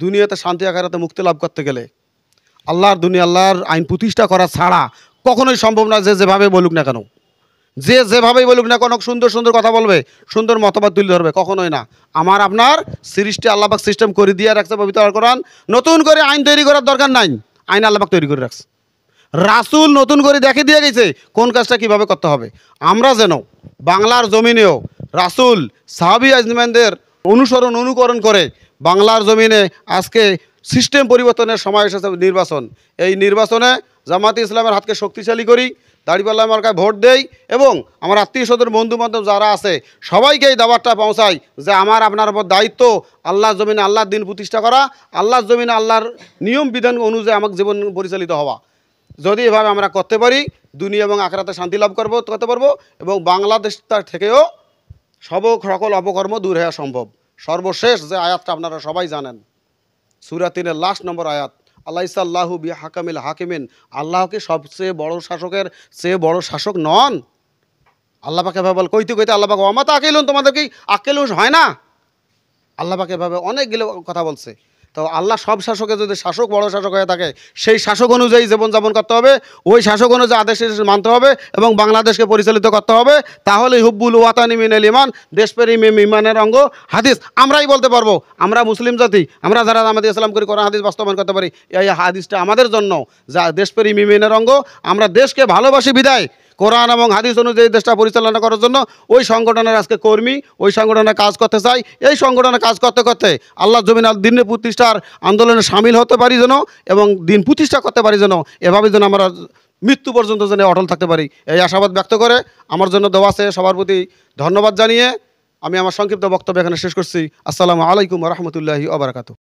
দুনিয়াতে শান্তি আখিরাতে মুক্তি লাভ করতে গেলে আল্লাহর দুনিয়া আল্লাহর আইন প্রতিষ্ঠা করা ছাড়া কখনোই সম্ভব না। যে যেভাবে বলুক না কেন, যে যেভাবেই বলুক না কেন, সুন্দর সুন্দর কথা বলবে, সুন্দর মতবাদ তুলে ধরবে, কখনোই না। আমার আপনার সৃষ্টি আল্লাহ পাক সিস্টেম করে দিয়ে রাখছে পবিত্র আল কোরআন। নতুন করে আইন তৈরি করার দরকার নাই, আইন আল্লাহ পাক তৈরি করে রাখছে। রাসূল নতুন করে দেখে দিয়ে গেছে কোন কাজটা কিভাবে করতে হবে। আমরা যেন বাংলার জমিনেও রাসূল সাহাবী আজমাইনদের অনুকরণ করে বাংলার জমিনে আজকে সিস্টেম পরিবর্তনের সময় এসেছে। নির্বাচন, এই নির্বাচনে জামাতে ইসলামের হাতকে শক্তিশালী করি, দাঁড়িপাল্লা মার্কায় ভোট দেই এবং আমার আত্মীয় স্বজন বন্ধু বান্ধব যারা আছে সবাইকে এই দাওয়াতটা পৌঁছাই যে আমার আপনার উপর দায়িত্ব আল্লাহর জমিনে আল্লাহর দিন প্রতিষ্ঠা করা, আল্লাহর জমিনে আল্লাহর নিয়ম বিধান অনুযায়ী আমাকে জীবন পরিচালিত হওয়া। যদি এভাবে আমরা করতে পারি দুনিয়া এবং আখিরাতে শান্তি লাভ করতে পারবো এবং বাংলাদেশটার থেকেও সকল অপকর্ম দূর হওয়া সম্ভব। সর্বশেষ যে আয়াতটা আপনারা সবাই জানেন, সূরা 3-এর লাস্ট নম্বর আয়াত, আল্লাহু বি হাকামিল হাকিমিন, আল্লাহকে সবচেয়ে বড় শাসকের চেয়ে বড় শাসক নন? আল্লাহ পাক এভাবে কইতে আল্লাহ পাক ওয়ামা তাকিলুন, তোমাদের কি আক্কেল হয় না? আল্লাহ পাক এভাবে অনেকগুলো কথা বলছে। তো আল্লাহ সব শাসকের যদি শাসক বড় শাসক হয়ে থাকে, সেই শাসক অনুযায়ী জীবনযাপন করতে হবে, ওই শাসক অনুযায়ী আদেশ মানতে হবে এবং বাংলাদেশকে পরিচালিত করতে হবে। তাহলে হুব্বুল ওয়াতানি মিনাল ঈমান, দেশপ্রেম ঈমানের অঙ্গ। হাদিস আমরাই বলতে পারবো, আমরা মুসলিম জাতি, আমরা যারা আমাদের ইসলাম করি কোরআন হাদিস বাস্তবায়ন করতে পারি, এই হাদিসটা আমাদের জন্য যা দেশপ্রেম ঈমানের অঙ্গ। আমরা দেশকে ভালোবাসি বিদায় কোরআন এবং হাদিস অনুযায়ী দেশটা পরিচালনা করার জন্য ওই সংগঠনের আজকে কর্মী, ওই সংগঠনে কাজ করতে চাই। এই সংগঠনে কাজ করতে করতে আল্লাহ জমিন দিন প্রতিষ্ঠার আন্দোলনে সামিল হতে পারি যেন এবং দিন প্রতিষ্ঠা করতে পারি যেন, এভাবে যেন আমরা মৃত্যু পর্যন্ত যেন অটল থাকতে পারি, এই আশাবাদ ব্যক্ত করে আমার জন্য দোয়া আছে। সবার প্রতি ধন্যবাদ জানিয়ে আমি আমার সংক্ষিপ্ত বক্তব্য এখানে শেষ করছি। আসসালামু আলাইকুম ওয়া রাহমাতুল্লাহি ওয়া বারাকাতুহু।